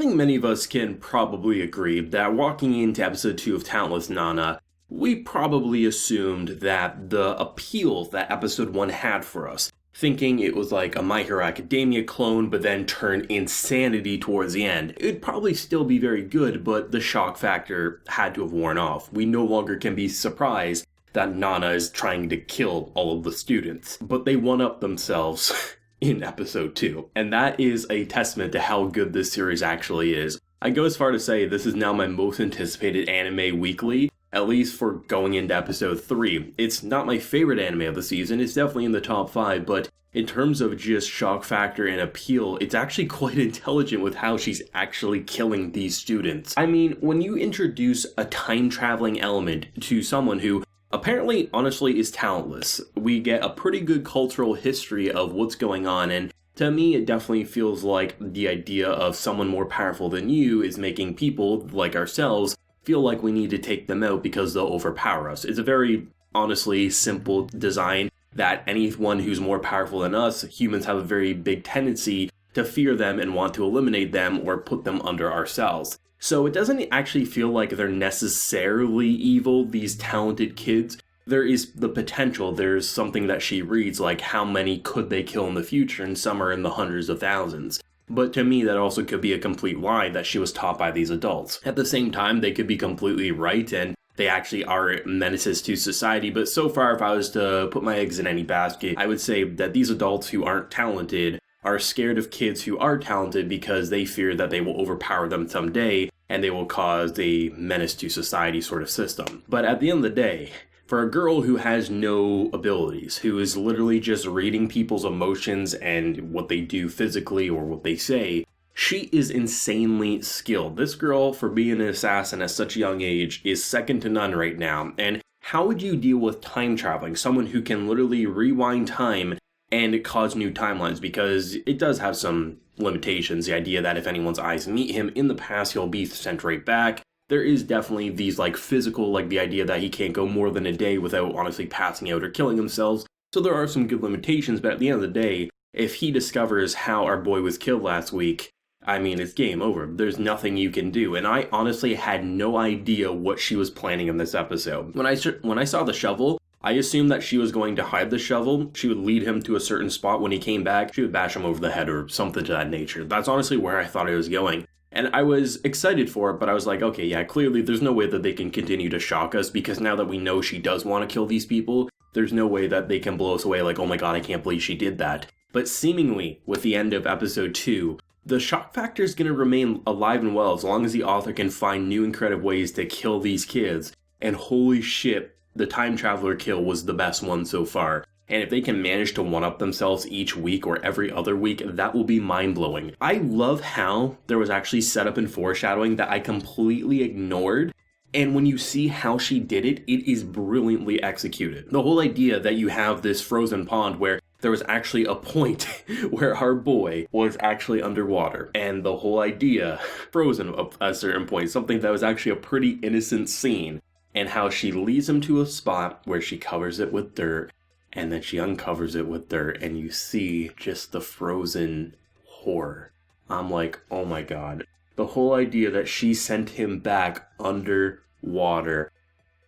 think many of us can probably agree that walking into episode 2 of Talentless Nana, we probably assumed that the appeal that episode 1 had for us, thinking it was like a My Hero Academia clone but then turned insanity towards the end, it'd probably still be very good, but the shock factor had to have worn off. We no longer can be surprised that Nana is trying to kill all of the students, but they one-up themselves in episode 2. And that is a testament to how good this series actually is. I go as far to say this is now my most anticipated anime weekly, at least for going into episode 3. It's not my favorite anime of the season, it's definitely in the top 5, but in terms of just shock factor and appeal, it's actually quite intelligent with how she's actually killing these students. I mean, when you introduce a time-traveling element to someone who apparently, honestly, is talentless, we get a pretty good cultural history of what's going on, and to me, it definitely feels like the idea of someone more powerful than you is making people, like ourselves, feel like we need to take them out because they'll overpower us. It's a very, honestly, simple design that anyone who's more powerful than us, humans have a very big tendency to fear them and want to eliminate them or put them under ourselves. So it doesn't actually feel like they're necessarily evil, these talented kids. There is the potential, there's something that she reads like how many could they kill in the future, and some are in the hundreds of thousands. But to me, that also could be a complete lie that she was taught by these adults. At the same time, they could be completely right, and they actually are menaces to society. But so far, if I was to put my eggs in any basket, I would say that these adults who aren't talented are scared of kids who are talented because they fear that they will overpower them someday, and they will cause a menace to society sort of system. But at the end of the day, for a girl who has no abilities, who is literally just reading people's emotions and what they do physically or what they say, she is insanely skilled. This girl, for being an assassin at such a young age, is second to none right now. And how would you deal with time traveling? Someone who can literally rewind time and cause new timelines, because it does have some limitations. The idea that if anyone's eyes meet him in the past, he'll be sent right back. There is definitely these physical, the idea that he can't go more than a day without honestly passing out or killing themselves. So there are some good limitations, but at the end of the day, if he discovers how our boy was killed last week, I mean, it's game over. There's nothing you can do. And I honestly had no idea what she was planning in this episode. When I saw the shovel, I assumed that she was going to hide the shovel. She would lead him to a certain spot. When he came back, she would bash him over the head or something to that nature. That's honestly where I thought it was going. And I was excited for it, but I was like, okay, yeah, clearly there's no way that they can continue to shock us, because now that we know she does want to kill these people, there's no way that they can blow us away like, oh my god, I can't believe she did that. But seemingly, with the end of episode 2, the shock factor is going to remain alive and well as long as the author can find new and creative ways to kill these kids. And holy shit, the time traveler kill was the best one so far. And if they can manage to one-up themselves each week or every other week, that will be mind-blowing. I love how there was actually setup and foreshadowing that I completely ignored. And when you see how she did it, it is brilliantly executed. The whole idea that you have this frozen pond where there was actually a point where our boy was actually underwater. And the whole idea, frozen at a certain point, something that was actually a pretty innocent scene. And how she leads him to a spot where she covers it with dirt, and then she uncovers it with dirt, and you see just the frozen horror. I'm like, oh my god. The whole idea that she sent him back underwater,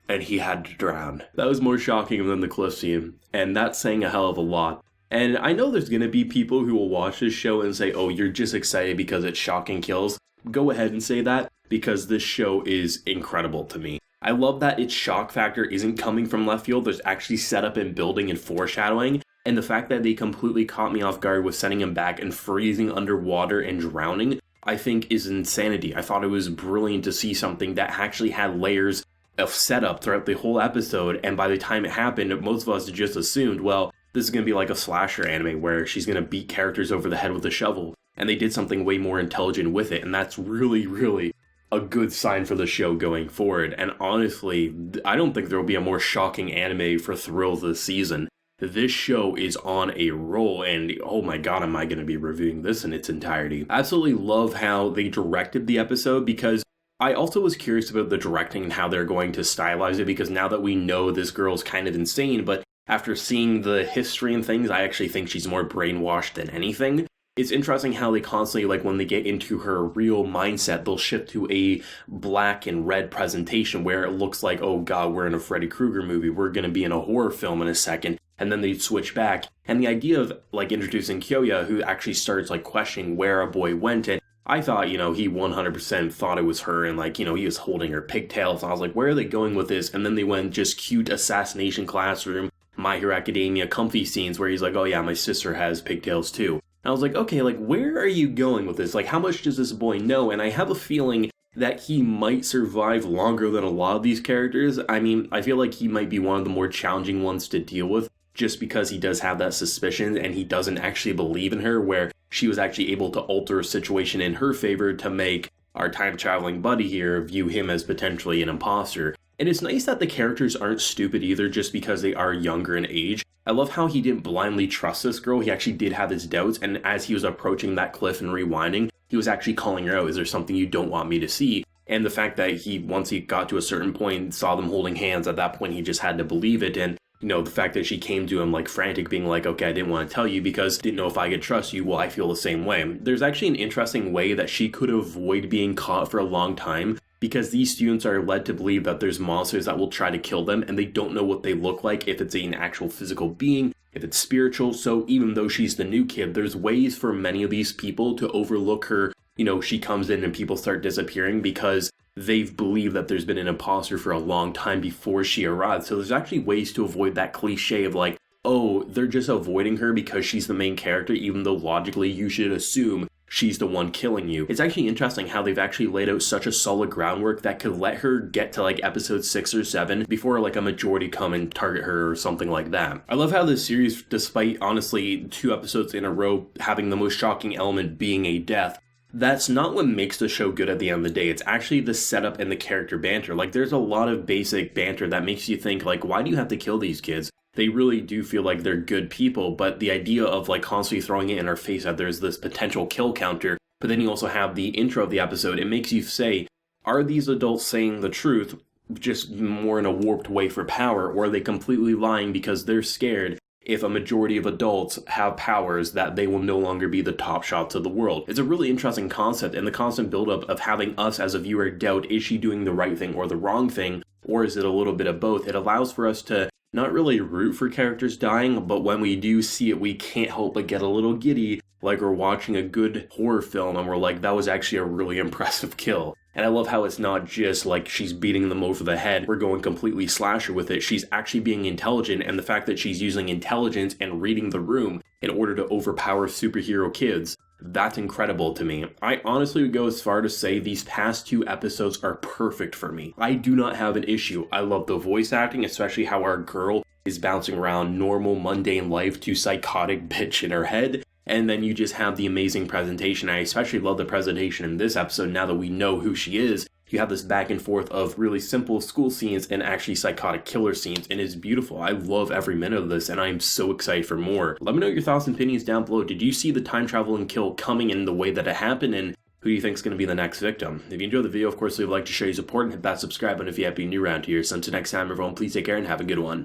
and he had to drown. That was more shocking than the cliff scene, and that's saying a hell of a lot. And I know there's gonna be people who will watch this show and say, oh, you're just excited because it's shocking kills. Go ahead and say that, because this show is incredible to me. I love that its shock factor isn't coming from left field. There's actually setup and building and foreshadowing. And the fact that they completely caught me off guard with sending him back and freezing underwater and drowning, I think is insanity. I thought it was brilliant to see something that actually had layers of setup throughout the whole episode. And by the time it happened, most of us just assumed, well, this is going to be like a slasher anime where she's going to beat characters over the head with a shovel. And they did something way more intelligent with it. And that's really, really a good sign for the show going forward. And honestly, I don't think there will be a more shocking anime for thrills this season. This show is on a roll, and oh my god, am I going to be reviewing this in its entirety. I absolutely love how they directed the episode, because I also was curious about the directing and how they're going to stylize it, because now that we know this girl's kind of insane, but after seeing the history and things, I actually think she's more brainwashed than anything. it's interesting how they constantly, like, when they get into her real mindset, they'll shift to a black and red presentation where it looks like, oh god, we're in a Freddy Krueger movie, we're going to be in a horror film in a second, and then they switch back. And the idea of, like, introducing Hsieh, who actually starts, like, questioning where a boy went, and I thought, he 100% thought it was her, and, like, he was holding her pigtails, and I was like, where are they going with this? And then they went just cute assassination classroom, My Hero Academia comfy scenes where he's like, oh yeah, my sister has pigtails too. I was like, okay, like, where are you going with this? Like, how much does this boy know? And I have a feeling that he might survive longer than a lot of these characters. I mean, I feel like he might be one of the more challenging ones to deal with, just because he does have that suspicion and he doesn't actually believe in her, where she was actually able to alter a situation in her favor to make our time-traveling buddy here view him as potentially an imposter. And it's nice that the characters aren't stupid either just because they are younger in age. I love how he didn't blindly trust this girl. He actually did have his doubts, and as he was approaching that cliff and rewinding, he was actually calling her out, is there something you don't want me to see? And the fact that once he got to a certain point, saw them holding hands, at that point he just had to believe it. And the fact that she came to him like frantic, being like, okay, I didn't want to tell you because I didn't know if I could trust you. Well, I feel the same way. There's actually an interesting way that she could avoid being caught for a long time, because these students are led to believe that there's monsters that will try to kill them, and they don't know what they look like, if it's an actual physical being, if it's spiritual. So even though she's the new kid, there's ways for many of these people to overlook her. She comes in and people start disappearing because they've believed that there's been an imposter for a long time before she arrived. So there's actually ways to avoid that cliche of like, oh, they're just avoiding her because she's the main character, even though logically you should assume she's the one killing you. It's actually interesting how they've actually laid out such a solid groundwork that could let her get to like episode 6 or 7 before like a majority come and target her or something like that. I love how this series, despite honestly 2 episodes in a row having the most shocking element being a death, that's not what makes the show good at the end of the day. It's actually the setup and the character banter. Like, there's a lot of basic banter that makes you think, like, why do you have to kill these kids? They really do feel like they're good people, but the idea of, like, constantly throwing it in our face that there's this potential kill counter, but then you also have the intro of the episode, it makes you say, are these adults saying the truth, just more in a warped way for power, or are they completely lying because they're scared if a majority of adults have powers that they will no longer be the top shots of the world? It's a really interesting concept, and the constant buildup of having us as a viewer doubt, is she doing the right thing or the wrong thing, or is it a little bit of both? It allows for us to not really root for characters dying, but when we do see it, we can't help but get a little giddy, like we're watching a good horror film and we're like, that was actually a really impressive kill. And I love how it's not just like she's beating them over the head, we're going completely slasher with it. She's actually being intelligent, and the fact that she's using intelligence and reading the room in order to overpower superhero kids, that's incredible to me. I honestly would go as far to say these past 2 episodes are perfect for me. I do not have an issue. I love the voice acting, especially how our girl is bouncing around normal mundane life to psychotic bitch in her head. And then you just have the amazing presentation. I especially love the presentation in this episode now that we know who she is. You have this back and forth of really simple school scenes and actually psychotic killer scenes, and it's beautiful. I love every minute of this, and I'm so excited for more. Let me know your thoughts and opinions down below. Did you see the time traveling kill coming in the way that it happened, and who do you think is going to be the next victim? If you enjoyed the video, of course, leave a like to show your support and hit that subscribe button if you happen to be new around here. So until next time, everyone, please take care and have a good one.